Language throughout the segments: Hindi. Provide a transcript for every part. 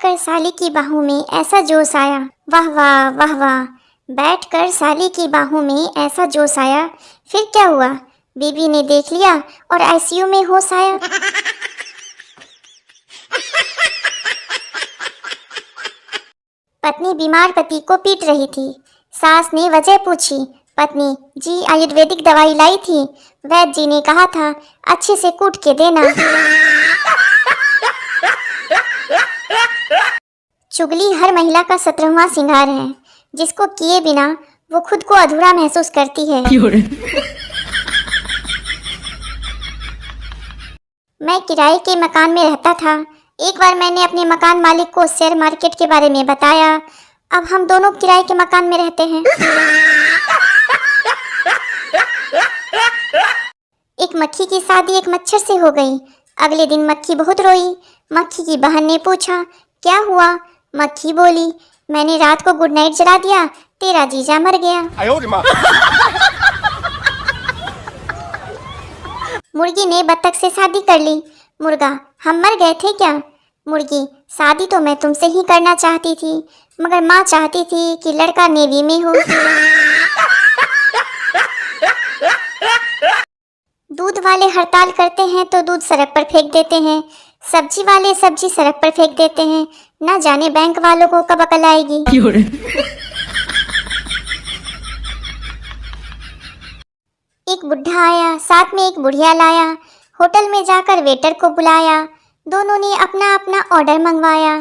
बैठकर साली की बाहों में ऐसा जोश आया, वाह वाह वाह वाह। बैठकर साली की बाहों में ऐसा जोश आया, फिर क्या हुआ? बीबी ने देख लिया और आईसीयू में होश आया। पत्नी बीमार पति को पीट रही थी। सास ने वजह पूछी। पत्नी, जी आयुर्वेदिक दवाई लाई थी, वैद्य जी ने कहा था अच्छे से कूट के देना। चुगली हर महिला का 17वां श्रृंगार है, जिसको किए बिना वो खुद को अधूरा महसूस करती है। मैं किराए के मकान में रहता था। एक बार मैंने अपने मकान मालिक को शेयर मार्केट के बारे में बताया। अब हम दोनों किराए के मकान में रहते हैं। एक मक्खी की शादी एक मच्छर से हो गई। अगले दिन मक्खी बहुत रोई। मक्खी की बहन ने पूछा, क्या हुआ? मक्खी बोली, मैंने रात को गुड नाइट जला दिया, तेरा जीजा मर गया। मुर्गी ने बत्तख से शादी कर ली। मुर्गा, हम मर गए थे क्या? मुर्गी, शादी तो मैं तुमसे ही करना चाहती थी, मगर माँ चाहती थी कि लड़का नेवी में हो। दूध वाले हड़ताल करते हैं तो दूध सड़क पर फेंक देते हैं, सब्जी वाले सब्जी सड़क पर फेंक देते हैं, ना जाने बैंक वालों को कब अकल आएगी। एक बुढ़ा आया, साथ में एक बुढ़िया लाया। होटल में जाकर वेटर को बुलाया। दोनों ने अपना अपना ऑर्डर मंगवाया।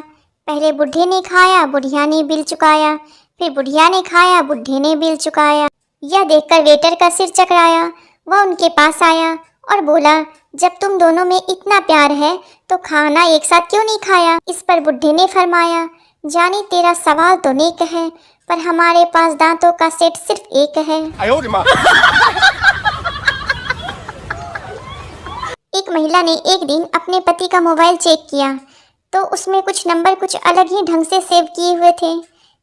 पहले बुढ़े ने खाया, बुढ़िया ने बिल चुकाया, फिर बुढ़िया ने खाया, बुढ़े ने बिल चुकाया। यह देखकर वेटर का सिर चकराया। वह उनके पास आया और बोला, जब तुम दोनों में इतना प्यार है तो खाना एक साथ क्यों नहीं खाया? इस पर बुढ़े ने फरमाया, जानी तेरा सवाल तो नेक है, पर हमारे पास दांतों का सेट सिर्फ एक है। एक महिला ने एक दिन अपने पति का मोबाइल चेक किया तो उसमें कुछ नंबर कुछ अलग ही ढंग से सेव किए हुए थे,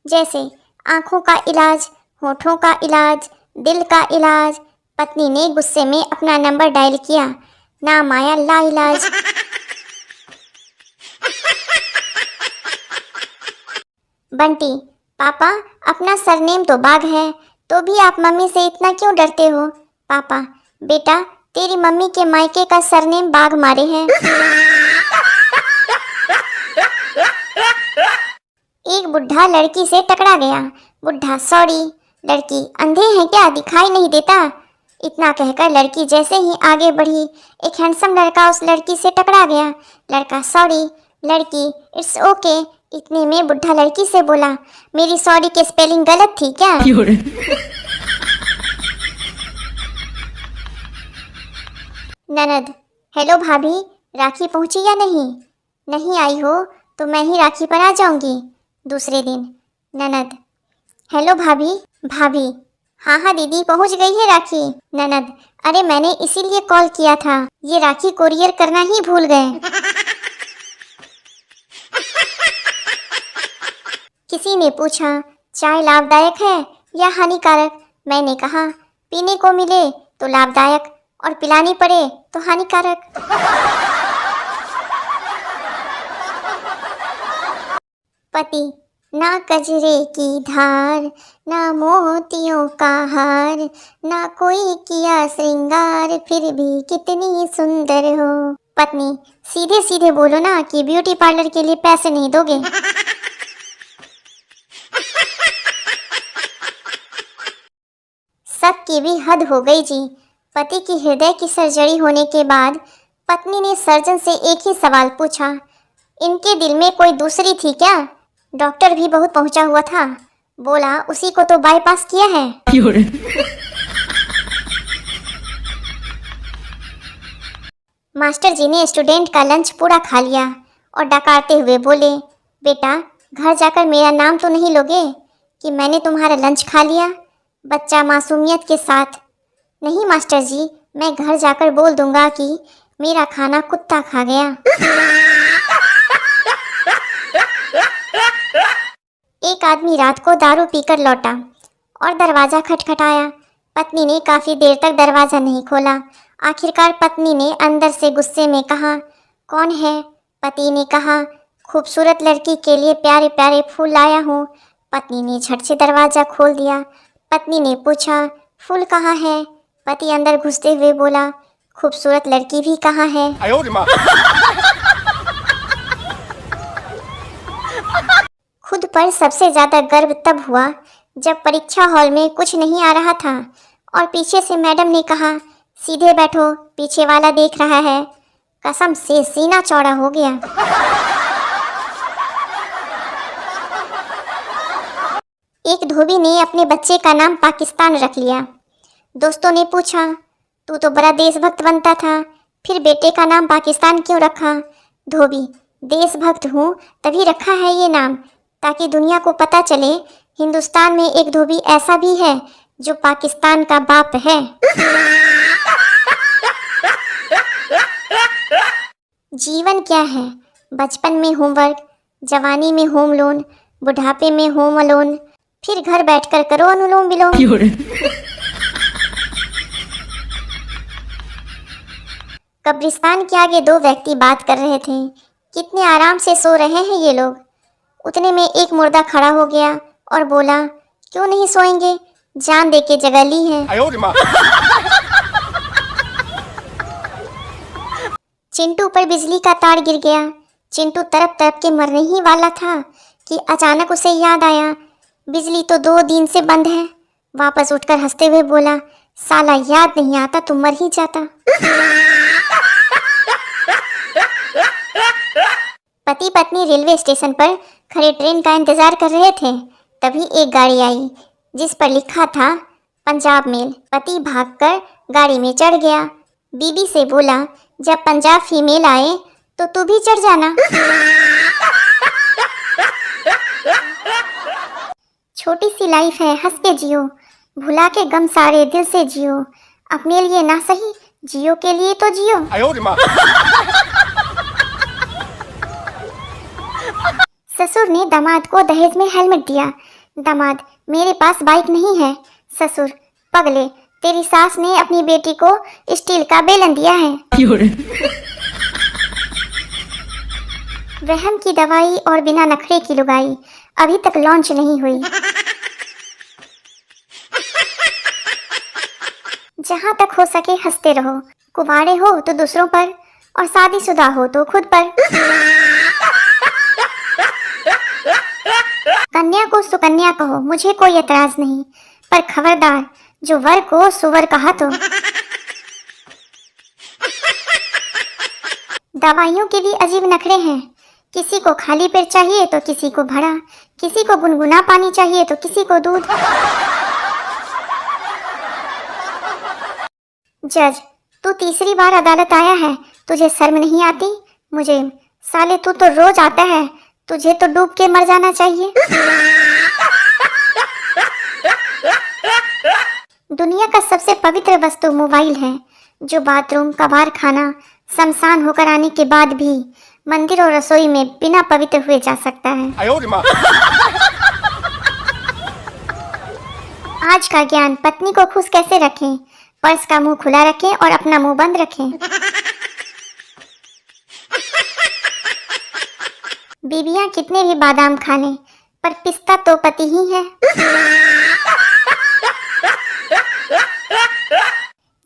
जैसे आंखों का इलाज, होठों का इलाज, दिल का इलाज। पत्नी ने गुस्से में अपना नंबर डायल किया, नाम आया ला इलाज। बंटी, पापा अपना सरनेम तो बाघ है, तो भी आप मम्मी से इतना क्यों डरते हो? पापा, बेटा तेरी मम्मी के मायके का सरनेम बाघ मारे है। एक बुढ़ा लड़की से टकरा गया। बुढ़ा, सॉरी। लड़की, अंधे हैं क्या, दिखाई नहीं देता? इतना कहकर लड़की जैसे ही आगे बढ़ी, एक हैंडसम लड़का उस लड़की से टकरा गया। लड़का, सॉरी। लड़की, इट्स ओके। इतने में बुढ़ा लड़की से बोला, मेरी सॉरी की स्पेलिंग गलत थी क्या? ननद, हेलो भाभी, राखी पहुंची या नहीं? नहीं आई हो तो मैं ही राखी पर आ जाऊंगी। दूसरे दिन, ननद, हेलो भाभी। भाभी, हाँ हाँ दीदी, पहुंच गई है राखी। ननद, अरे मैंने इसीलिए कॉल किया था, ये राखी कोरियर करना ही भूल गए। किसी ने पूछा, चाय लाभदायक है या हानिकारक? मैंने कहा, पीने को मिले तो लाभदायक और पिलानी पड़े तो हानिकारक। पति, ना कजरे की धार, ना मोतियों का हार, ना कोई किया श्रृंगार, फिर भी कितनी सुंदर हो। पत्नी, सीधे सीधे बोलो ना कि ब्यूटी पार्लर के लिए पैसे नहीं दोगे। सबकी भी हद हो गई जी। पति की हृदय की सर्जरी होने के बाद पत्नी ने सर्जन से एक ही सवाल पूछा, इनके दिल में कोई दूसरी थी क्या? डॉक्टर भी बहुत पहुंचा हुआ था। बोला, उसी को तो बाईपास किया है। मास्टर जी ने स्टूडेंट का लंच पूरा खा लिया और डकारते हुए बोले, बेटा घर जाकर मेरा नाम तो नहीं लोगे कि मैंने तुम्हारा लंच खा लिया? बच्चा मासूमियत के साथ, नहीं मास्टर जी, मैं घर जाकर बोल दूंगा कि मेरा खाना कुत्ता खा गया। एक आदमी रात को दारू पीकर लौटा और दरवाज़ा खटखटाया। पत्नी ने काफ़ी देर तक दरवाज़ा नहीं खोला। आखिरकार पत्नी ने अंदर से गुस्से में कहा, कौन है? पति ने कहा, खूबसूरत लड़की के लिए प्यारे प्यारे फूल लाया हूँ। पत्नी ने झट से दरवाज़ा खोल दिया। पत्नी ने पूछा, फूल कहाँ है? पति अंदर घुसते हुए बोला, खूबसूरत लड़की भी कहाँ है? खुद पर सबसे ज़्यादा गर्व तब हुआ जब परीक्षा हॉल में कुछ नहीं आ रहा था और पीछे से मैडम ने कहा, सीधे बैठो, पीछे वाला देख रहा है। कसम से सीना चौड़ा हो गया। एक धोबी ने अपने बच्चे का नाम पाकिस्तान रख लिया। दोस्तों ने पूछा, तू तो बड़ा देशभक्त बनता था, फिर बेटे का नाम पाकिस्तान क्यों रखा? धोबी, देशभक्त हूँ तभी रखा है ये नाम, ताकि दुनिया को पता चले हिंदुस्तान में एक धोबी ऐसा भी है जो पाकिस्तान का बाप है। जीवन क्या है? बचपन में होमवर्क, जवानी में होम लोन, बुढ़ापे में होम अलोन, फिर घर बैठकर करो अनुलोम विलोम। कब्रिस्तान के आगे दो व्यक्ति बात कर रहे थे। कितने आराम से सो रहे हैं ये लोग। उतने में एक मुर्दा खड़ा हो गया और बोला, क्यों नहीं सोएंगे, जान दे के जगह ली है। चिंटू पर बिजली का तार गिर गया। चिंटू तड़प तड़प के मरने ही वाला था कि अचानक उसे याद आया, बिजली तो 2 दिन से बंद है। वापस उठकर हंसते हुए बोला, साला याद नहीं आता तो मर ही जाता। पति पत्नी रेलवे स्टेशन पर खड़े ट्रेन का इंतजार कर रहे थे। तभी एक गाड़ी आई जिस पर लिखा था पंजाब मेल। पति भागकर गाड़ी में चढ़ गया। बीबी से बोला, जब पंजाब फीमेल आए तो तू भी चढ़ जाना। छोटी सी लाइफ है, हंस के जियो, भुला के गम सारे दिल से जियो, अपने लिए ना सही जियो के लिए तो जियो। ससुर ने दामाद को दहेज में हेलमेट दिया। दामाद, मेरे पास बाइक नहीं है। ससुर, पगले, तेरी सास ने अपनी बेटी को स्टील का बेलन दिया है। वहम की दवाई और बिना नखरे की लुगाई अभी तक लॉन्च नहीं हुई। जहाँ तक हो सके हंसते रहो। कुंवारे हो तो दूसरों पर और शादीशुदा हो तो खुद पर। कन्या को सुकन्या कहो, मुझे कोई एतराज नहीं, पर खबरदार जो वर को सुवर कहा तो। दवाइयों के भी अजीब नखरे हैं। किसी को खाली पेट चाहिए तो किसी को भरा, किसी को गुनगुना पानी चाहिए तो किसी को दूध। जज, तू तीसरी बार अदालत आया है, तुझे शर्म नहीं आती? मुझे, साले तू तो रोज आता है, तुझे तो डूब के मर जाना चाहिए। दुनिया का सबसे पवित्र वस्तु मोबाइल है, जो बाथरूम, कबाड़ खाना, शमशान होकर आने के बाद भी मंदिर और रसोई में बिना पवित्र हुए जा सकता है। आज का ज्ञान, पत्नी को खुश कैसे रखें, पर्स का मुंह खुला रखें और अपना मुंह बंद रखें। बीबियां कितने भी बादाम खा लें, पर पिस्ता तो पति ही है।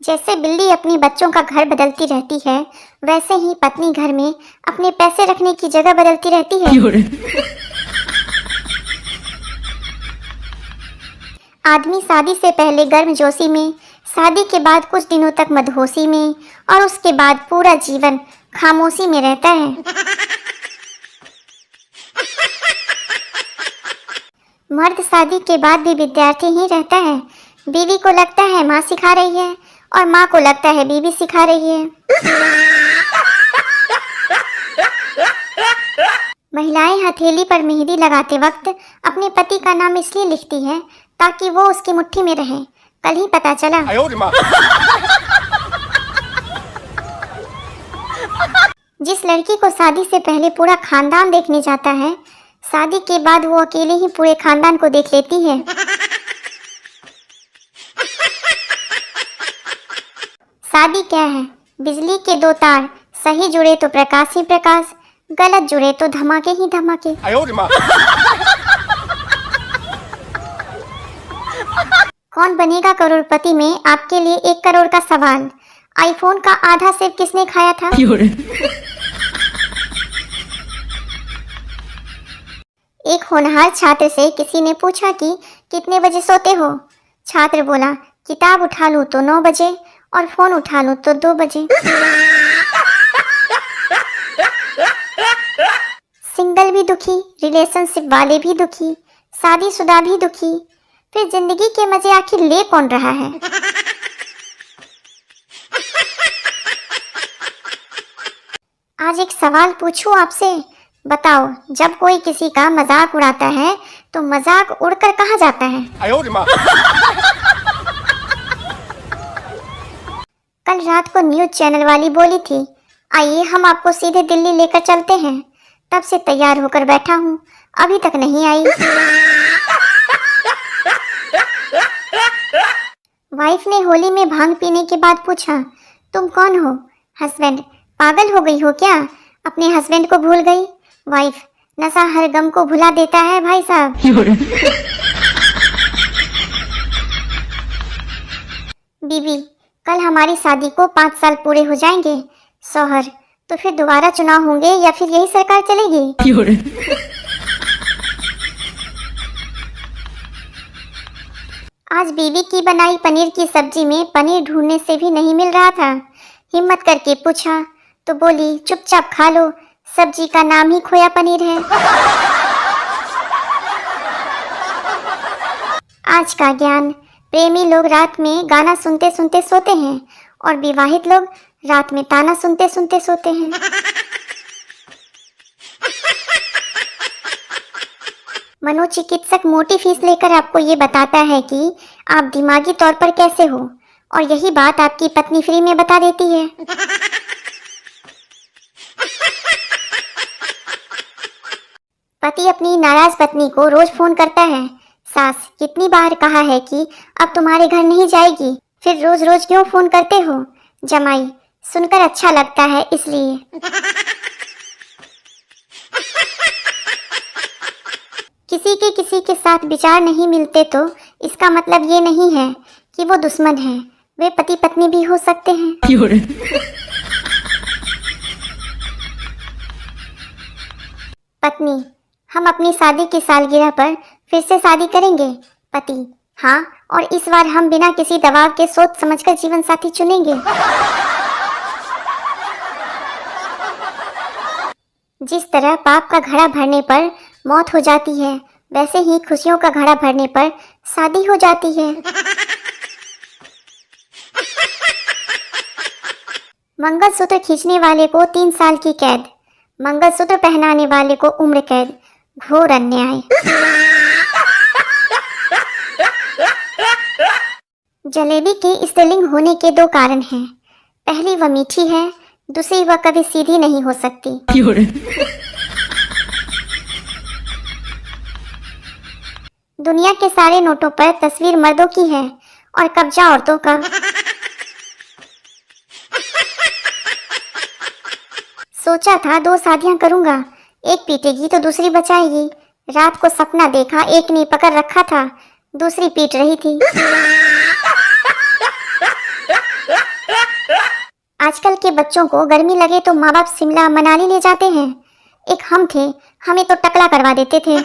जैसे बिल्ली अपनी बच्चों का घर बदलती रहती है, वैसे ही पत्नी घर में अपने पैसे रखने की जगह बदलती रहती है। आदमी शादी से पहले गर्मजोशी में, शादी के बाद कुछ दिनों तक मदहोशी में और उसके बाद पूरा जीवन खामोशी में रहता है। मर्द शादी के बाद भी विद्यार्थी ही रहता है। बीवी को लगता है माँ सिखा रही है और माँ को लगता है बीवी सिखा रही है। महिलाएं हथेली पर मेहंदी लगाते वक्त अपने पति का नाम इसलिए लिखती है ताकि वो उसकी मुट्ठी में रहे। कल ही पता चला। जिस लड़की को शादी से पहले पूरा खानदान देखने जाता है, शादी के बाद वो अकेले ही पूरे खानदान को देख लेती है। शादी क्या है? बिजली के 2 तार सही जुड़े तो प्रकाश ही प्रकाश, गलत जुड़े तो धमाके ही धमाके। कौन बनेगा करोड़पति में आपके लिए 1 करोड़ का सवाल। आईफोन का आधा सेब किसने खाया था? एक होनहार छात्र से किसी ने पूछा कि कितने बजे सोते हो? छात्र बोला, किताब उठा लूं तो 9 बजे और फोन उठा लूं तो 2 बजे। सिंगल भी दुखी, रिलेशनशिप वाले भी दुखी, शादीशुदा भी दुखी, फिर जिंदगी के मजे आखिर ले कौन रहा है? आज एक सवाल पूछूं आपसे, बताओ, जब कोई किसी का मजाक उड़ाता है तो मजाक उड़कर कहाँ जाता है? कल रात को न्यूज चैनल वाली बोली थी, आइए हम आपको सीधे दिल्ली लेकर चलते हैं। तब से तैयार होकर बैठा हूँ, अभी तक नहीं आई। वाइफ ने होली में भांग पीने के बाद पूछा, तुम कौन हो? हस्बैंड, पागल हो गई हो क्या? अपने हस्बैंड को भूल गई? वाइफ, नशा हर गम को भुला देता है भाई साहब। बीबी, कल हमारी शादी को 5 साल पूरे हो जाएंगे। शौहर, तो फिर दोबारा चुनाव होंगे या फिर यही सरकार चलेगी? आज बीवी की बनाई पनीर की सब्जी में पनीर ढूंढने से भी नहीं मिल रहा था। हिम्मत करके पूछा तो बोली, चुपचाप खा लो, सब्जी का नाम ही खोया पनीर है। आज का ज्ञान, प्रेमी लोग रात में गाना सुनते सुनते सोते हैं और विवाहित लोग रात में ताना सुनते सुनते सोते हैं। मनोचिकित्सक मोटी फीस लेकर आपको ये बताता है कि आप दिमागी तौर पर कैसे हो, और यही बात आपकी पत्नी फ्री में बता देती है। पति अपनी नाराज पत्नी को रोज फोन करता है, सास, कितनी बार कहा है कि अब तुम्हारे घर नहीं जाएगी, फिर रोज रोज क्यों फोन करते हो? जमाई, सुनकर अच्छा लगता है इसलिए। किसी के साथ विचार नहीं मिलते तो इसका मतलब ये नहीं है कि वो दुश्मन हैं, वे पति पत्नी भी हो सकते हैं। पत्नी, हम अपनी शादी की सालगिरह पर फिर से शादी करेंगे। पति, हाँ, और इस बार हम बिना किसी दबाव के सोच समझकर जीवन साथी चुनेंगे। जिस तरह पाप का घड़ा भरने पर मौत हो जाती है, वैसे ही खुशियों का घड़ा भरने पर शादी हो जाती है। मंगलसूत्र खींचने वाले को 3 साल की कैद, मंगलसूत्र पहनाने वाले को उम्र कैद। घोर अन्याय। जलेबी के स्त्रीलिंग होने के 2 कारण हैं। पहली, वह मीठी है, दूसरी, वह कभी सीधी नहीं हो सकती। दुनिया के सारे नोटों पर तस्वीर मर्दों की है और कब्जा औरतों का। सोचा था 2 शादियां करूंगा, एक पीटेगी तो दूसरी बचाएगी। रात को सपना देखा, एक ने पकड़ रखा था, दूसरी पीट रही थी। आजकल के बच्चों को गर्मी लगे तो माँ बाप शिमला मनाली ले जाते हैं। एक हम थे, हमें तो टकला करवा देते थे।